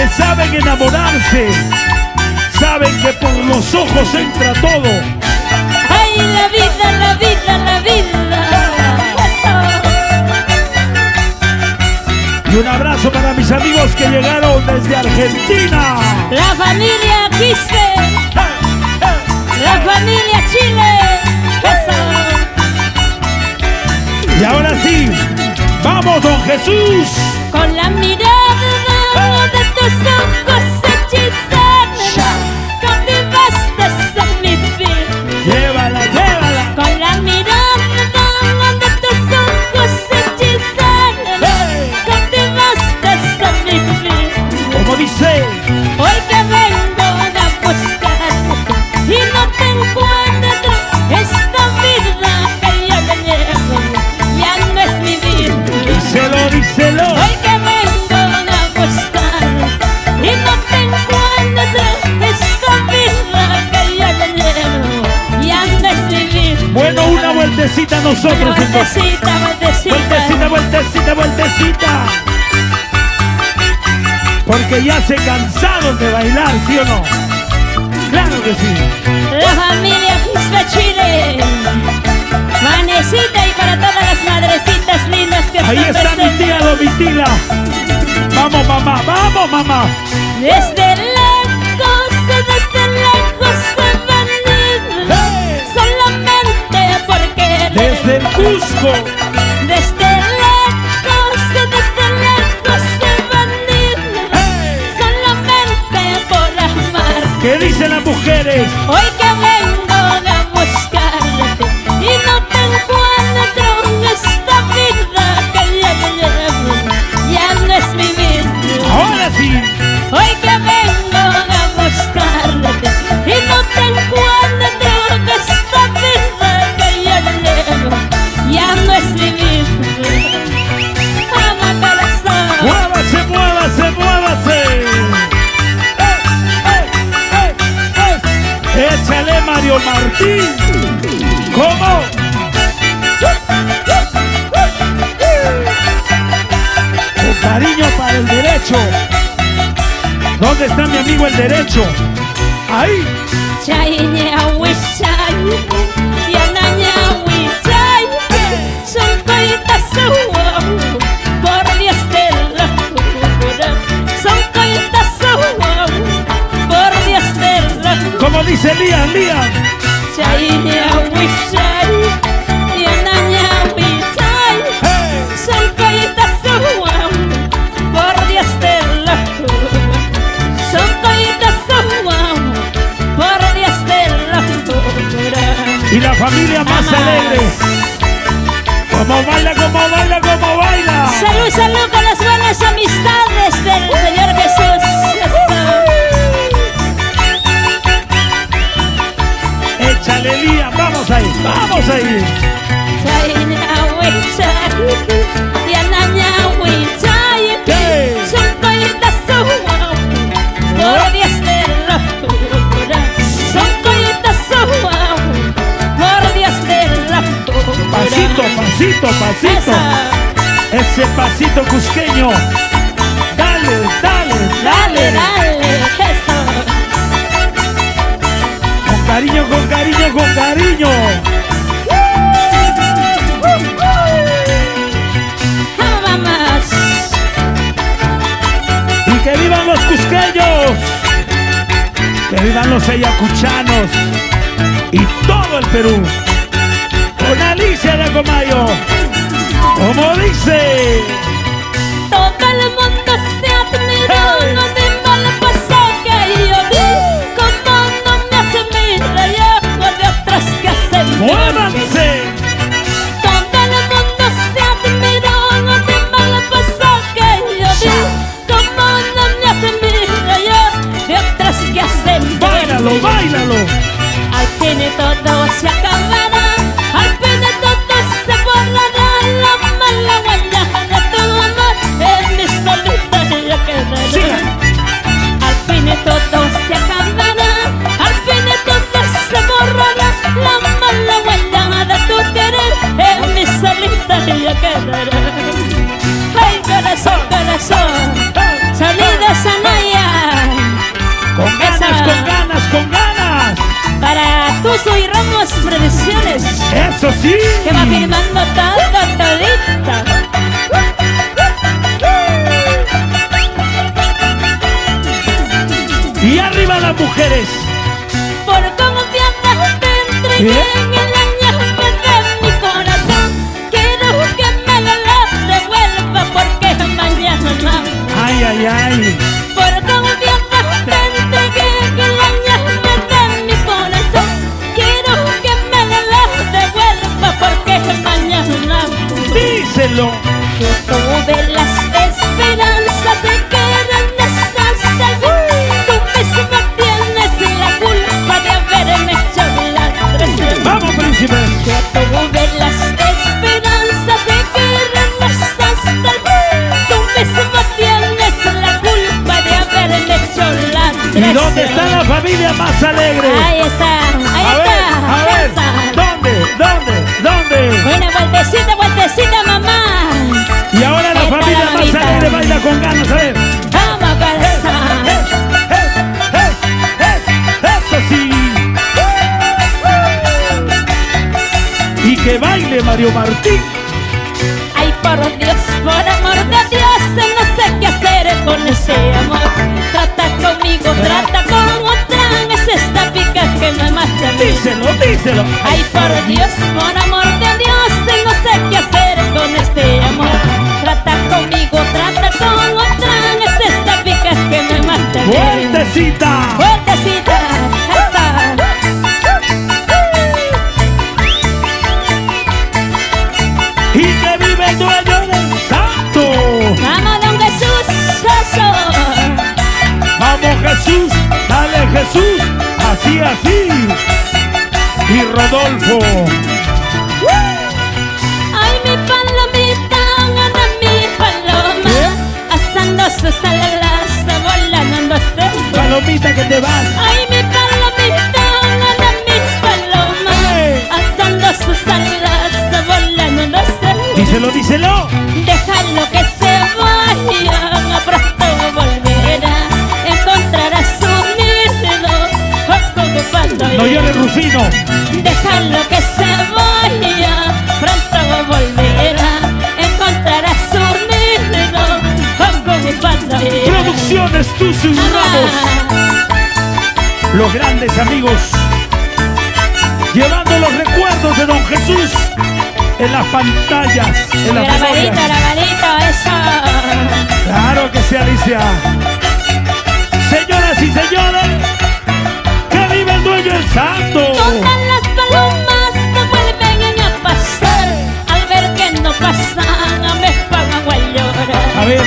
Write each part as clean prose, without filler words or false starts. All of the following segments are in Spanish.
que saben enamorarse, saben que por los ojos entra todo. Ay, la vida, la vida, la vida. Y un abrazo para mis amigos que llegaron desde Argentina. La familia Quispe, la familia Chile. Eso. Y ahora sí, vamos, don Jesús. Con la mirada de tus ojos hechizados, cautivaste a mi vida. Llévala, llévala. Con la mirada de tus ojos hechizados, cautivaste a mi vida. Como dice, Hoy que vengo a buscarte y no te encuentro, esta vida que yo te llevo ya no es mi vida. díselo, díselo. Hoy que vengo a buscarte y no te encuentro, esta vida que yo te llevo ya no es mi vida. Bueno, una vueltecita nosotros entonces. Vueltecita, vueltecita. Vueltecita, vueltecita, vueltecita. Porque ya se cansaron de bailar, ¿sí o no? Claro que sí. La familia Quispe Chile, Vanesita y para todas las madrecitas lindas que Ahí están está mi presentes. tía Domitila. Vamos, mamá, vamos, mamá. Desde lejos se van ir, ¡Hey! solamente porque Desde el Cusco. desde lejos se van ir, ¡Hey! solamente por amar. ¿Qué dicen las mujeres? Hoy que vengo a buscarte y no te encuentro, esta vida que yo llevo ya no es mi vida. Ahora sí. Hoy que vengo a buscarte y no te encuentro, esta vida que yo llevo ya no es mi vida. Ama corazón. Muévase, muévase, muévase. Échale, Mario Martín. ¿Cómo? Con cariño para el derecho. ¿Dónde está mi amigo el derecho? Ahí. Chayne awisay, yanaña awisay, son coitas por Dios de la jura, son coitas por Dios de la jura. Como dice Lian, Lian. Chayne awisay, yanaña awisay, Hey. son coitas por Dios de la jura, son coitas por Dios de la jura. Y la familia más Vamos. alegre. Como baila, como baila, como baila. Salud, salud con las buenas amistades del Señor Jesús. Échale, Lian. Vamos ahí, vamos ahí. ¿Qué? Son coitas por Dios de la jura. Son coitas por Dios de la jura. Pasito, pasito, pasito. Esa. Ese pasito cusqueño. Dale, dale, Dale, dale. dale, eso. Con cariño, con cariño, con cariño. Vamos. Y que vivan los cusqueños. Que vivan los ayacuchanos. Y todo el Perú. Con Alicia de Comayo. Como dice. Todo el mundo se admiró Hey. de mal paso que yo vi. Como no me admira yo de otras que hacen. ¡Muévanse! Todo el mundo se admiró de mal paso que yo vi. Como no me admira yo de otras que hacen. ¡Báilalo, báilalo! Al fin de todo se acabará, al fin de todo se borrará la mala huella de tu amor en mi solitaria quedará. Siga. Al fin de todo se acabará, al fin de todo se borrará la mala huella de tu querer en mi solitaria quedará. Ay, corazón, corazón, salí de Sanaya. Alfonso y Ramos Producciones, Eso sí. que va firmando todo, todita. Y arriba las mujeres. Por confianza te entregué en el año de mi corazón. Quiero que me lo devuelva porque mañana no. Ay, ay, ay. Por confianza te entregué en el año de mi corazón. Quiero que me lo devuelva porque mañana no. Díselo. Yo tuve las esperanzas de que regresas hasta el fin. Tú mismo tienes la culpa de haberme hecho la traición. Vamos, príncipes. Yo tuve las esperanzas de que regresas hasta el fin. Tú mismo tienes la culpa de haberme hecho la traición. ¿Y dónde está la familia más alegre? Ahí está, ahí A ver, está. ¿dónde? Una vueltecita, mamá. Y ahora la Esta familia la más mamita. alegre baila con ganas, a ver. Vamos, corazón. Eso sí. Y que baile Mario Martín. Ay, por Dios, por amor de Dios, no sé qué hacer con ese amor. Trata conmigo, trata con otra, es esta pica que me mata a mí. Díselo. Ay, por Dios, por amor de Dios, no sé qué hacer con este amor. Trata conmigo, trata con otra, es esta pica que me mata a mí. Fuertecita. Fuertecita, esa. Y que vive el dueño del santo. Vamos, don Jesús, eso. Vamos Jesús, dale Jesús, así. Y Rodolfo. Ay, mi palomita, anda mi paloma, asando sus alas, volándose. Palomita que te vas. Ay, mi palomita, anda mi paloma, asando sus alas, volándose. Díselo. Déjalo que se vaya, pronto volverá, encontrará su nido, ocupando. No llores, Rufino. Déjalo que se vaya, pronto volverá, encontrará su nido, ocupando. Producciones Tusi y Ramos. Los grandes amigos. Llevando los recuerdos de Don Jesús en las pantallas, en las memorias. Grabadito, eso. Claro que sí, Alicia. Señoras y señores, que vive el dueño el santo. Todas las palomas se vuelven a pasar, al ver que no pasan, me pagan a llorar. A ver,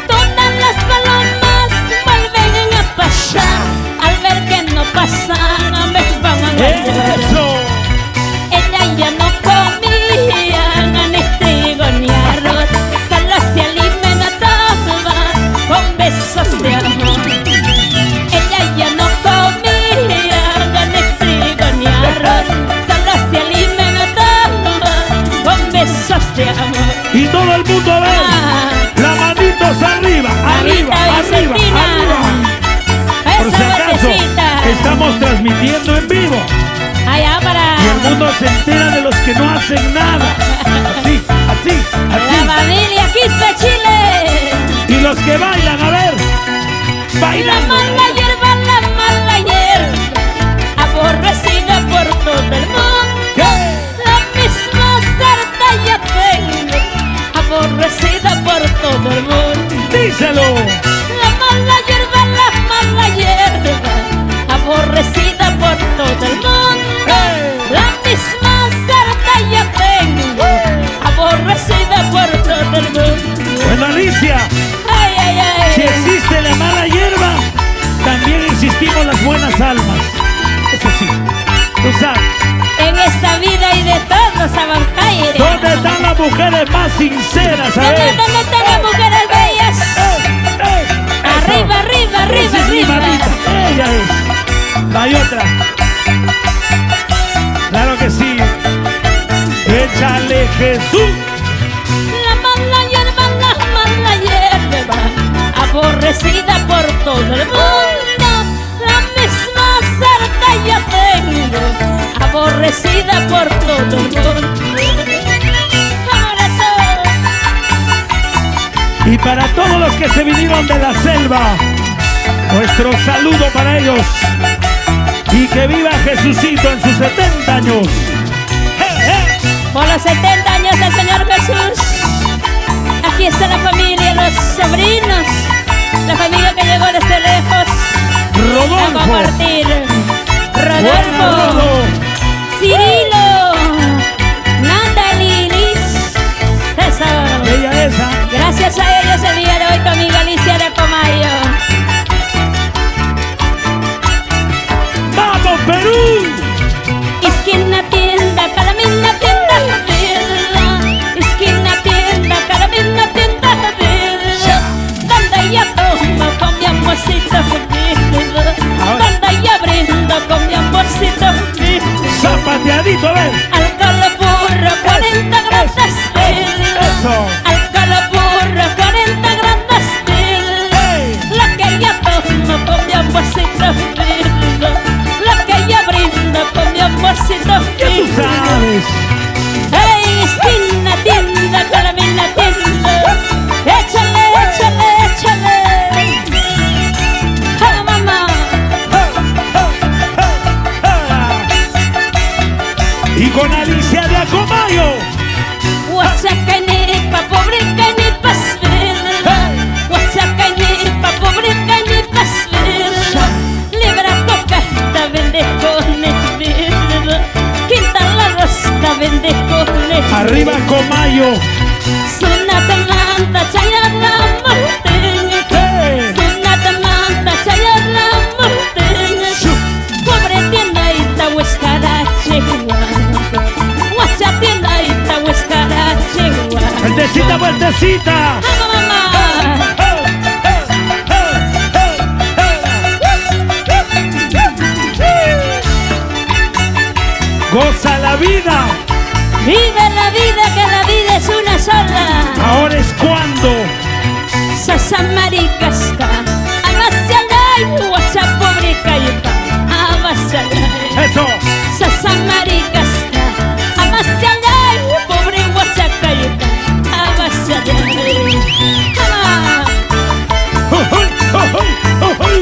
Todas las palomas vuelven a pasar, al ver que no pasan, me pagan a llorar. eso. Ella ya no comía ni trigo ni arroz, solo se alimentaba con besos de amor. Ella ya no comía ni trigo ni arroz, solo se alimentaba con besos de amor. Y todo el mundo a ver. Las manitos arriba. Por si acaso, estamos transmitiendo en vivo. Allá para Y el mundo se entera de los que no hacen nada. Así. la familia Quispe Chile. Y los que bailan, a ver. La Bailando. mala hierba, aborrecida por todo el mundo. ¿Qué? La misma sarta ya tengo, aborrecida por todo el mundo. Díselo. La mala hierba, aborrecida por todo el mundo. La misma sarta ya tengo, aborrecida por todo el mundo. Bueno, Alicia, Ay. si existe la mala hierba, también existimos las buenas almas. Eso sí, tú sabes. En esta vida hay de todo, Sabancaire. ¿Dónde están las mujeres más sinceras? A ver. ¿Dónde están las mujeres bellas? Eso. Arriba, Esa es mi mamita. Ella es. No hay otra. Claro que sí. Échale Jesús. La mala hierba, aborrecida por todo el mundo. La misma sarta ya tengo, agradecida por todo el mundo. Corazón. Y para todos los que se vinieron de la selva, nuestro saludo para ellos. Y que viva Jesucito en sus 70 años. Por los 70 años del Señor Jesús. Aquí está la familia, los sobrinos, la familia que llegó desde lejos a Rodolfo, compartir. Buena, Rodolfo, Rodo. Cirilo, Natalie, Liz, eso. Bella esa. Gracias a ellos el día de hoy con mi Galicia de Comayo. ¡Vamos, Perú! Esquina tienda, calamina tienda, vela. Esquina tienda, calamina tienda, vela. Donde ella toma con mi amorcito vela. Donde ella brinda con mi amorcito vela. Zapateadito, a ver. Alcohol burro, 40 grados vela. Eso. Alcohol burro, 40 grados vela. ¡Ey! Lo que ella toma con mi amorcito vela. Lo que ella brinda con mi amorcito ¿Qué tú vela. sabes? ¡Ey, esquina, tienda, calamina, tienda! ¡Échale, échale, échale! ¡Ah, mamá! Y con Alicia de Acomayo. Huachacaní, pa' pobre caní, pasvela. Huachacaní, pa' pobre caní, pasvela. Libra coca, vende con el quinta la rosta, vende con el Arriba Comayo. Sunata manta, chaya la montaña. ¡Hey! Sunata manta, chaya la montaña. Pobre tiendaita, huescarache, guacha tiendaita, huescarache, Vueltecita, vueltecita. mamá. Goza la vida. Vive la vida, que la vida es una sola. Ahora es cuando. Sasamaricasca, abashalay, guacha pobre cayuca, abashalay. Eso. Sasamaricasca, abashalay, pobre guacha cayuca, abashalay. ¡Ah! ¡Ujuy, ujuy, ujuy!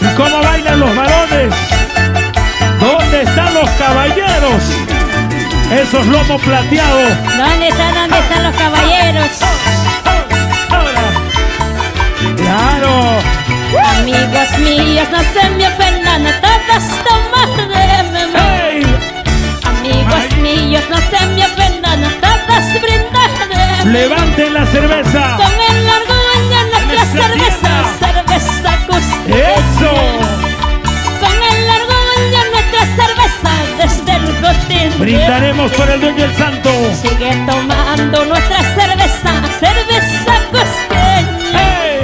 ¿Y cómo bailan los varones? ¿Dónde están los caballeros? Esos lomos plateados. ¿Dónde están los caballeros? Claro. Amigos míos, no se me ofendan, todos toman de mi mano. ¡Hey! Amigos míos, no se me ofendan, todos brindan de mi Levanten la cerveza. con el orgullo nuestra cerveza, cerveza costeña. Eso. Con el orgullo nuestra cerveza desde el continente. Brindaremos por el dueño del santo. Sigue tomando nuestra cerveza, cerveza costeña. ¡Hey!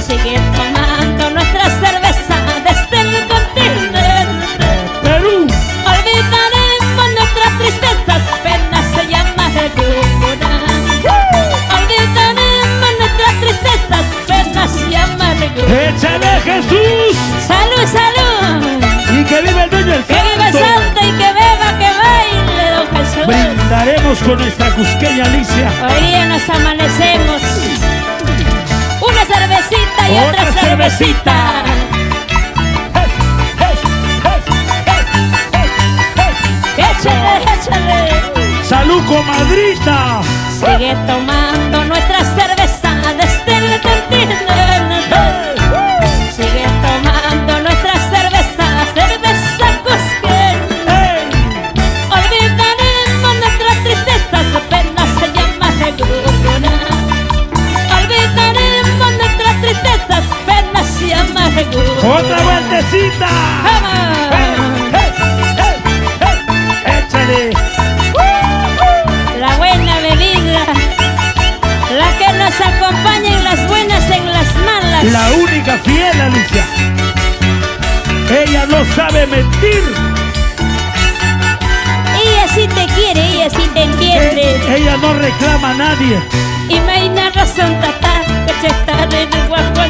Sigue tomando nuestra cerveza desde el continente. Perú. Olvidaremos nuestras tristezas, penas se llama amargura. Olvidaremos nuestras tristezas, penas se llama amargura. ¡Échale, Jesús! Salud, salud. Y que vive el dueño del Que vive santo. Santa y que beba, que baile, don Jesús. Brindaremos con nuestra cusqueña Alicia. Hoy día nos amanecemos. Una cervecita y otra cervecita. Échale, échale. ¡Salud, comadrita! Sigue tomando nuestra cerveza desde el continente. Sigue tomando nuestra cerveza, cerveza costeña. ¡Hey! Olvidaremos nuestras tristezas, penas se llama amargura. Olvidaremos nuestras tristezas, penas se llama amargura. ¡Otra vueltecita! ¡Vamos! ¡Échale! La buena bebida, la que nos acompaña en las buenas, en las malas. La única fiel, Alicia. Ella no sabe mentir. Ella sí te quiere, ella sí te entiende. Ella no reclama a nadie. Y me hay una razón, tata, que se está de guapo.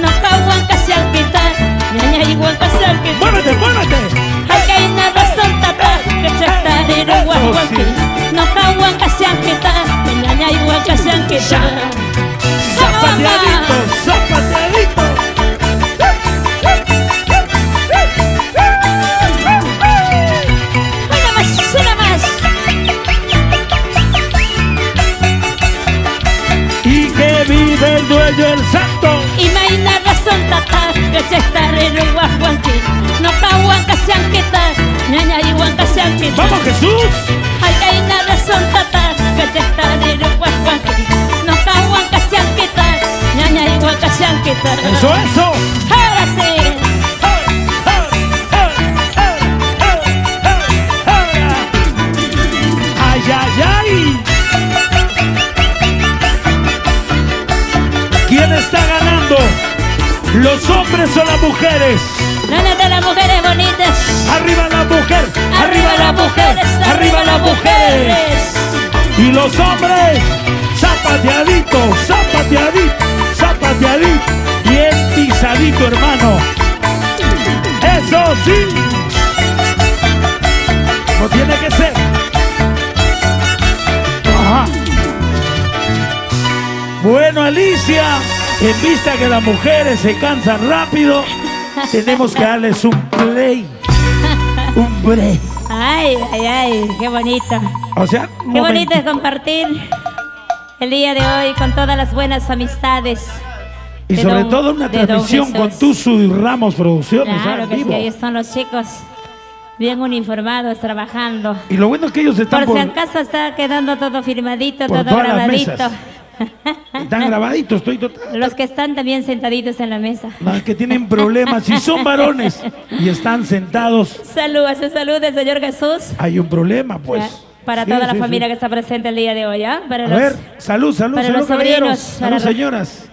No caguan casi al quitar. Ña, ña, ñaña igual que sanque. Muévete, muévete. Hay que ir a razón tata, que se está en el guaguanqui. No caguan que se han quitado, ñaña igual que se han quitado. Zapateadito, zapateadito. Una más. Y que vive el dueño el santo. Y no hay una razón tata, que se está en el guaguanqui. No caguan que se han quitado, ñaña igual que se han quitado. ¡Vamos, Jesús! Hay que ir a razón tata, que se está en el guaguanqui. No caguan que se han quitado, ñaña igual que se han quitado. ¡Eso, eso! Ahora sí. ¡Ay, ay, ay! ¿Quién está ganando? ¿Los hombres o las mujeres? Ganas de las mujeres bonitas. ¡Arriba la mujer! Arriba las mujeres, ¡Arriba las mujeres! Y los hombres, zapateadito, zapateadito, zapateadito. Bien pisadito, hermano. ¡Eso sí! No tiene que ser. Ajá. Bueno, Alicia, en vista que las mujeres se cansan rápido, tenemos que darles un play. Un break. Ay, ay, ay, qué bonito. O sea, Qué bonito es compartir el día de hoy con todas las buenas amistades. Y de sobre don- todo una de don transmisión Jesús. con Tuzu y Ramos Producciones. Claro en que sí, vivo. ahí están los chicos bien uniformados, trabajando. Y lo bueno es que ellos están Por si acaso está quedando todo firmadito, por todo todas las grabadito. mesas. Están grabaditos, estoy total. Los que están también sentaditos en la mesa. No, que tienen problemas. Si son varones y están sentados, Salud, a su salud del Señor Jesús. hay un problema, pues. Para Sí, toda la sí, familia sí. que está presente el día de hoy, ¿ah? Para A los, ver, salud, salud, para salud, los caballeros. sobrinos, Salud, para los- señoras.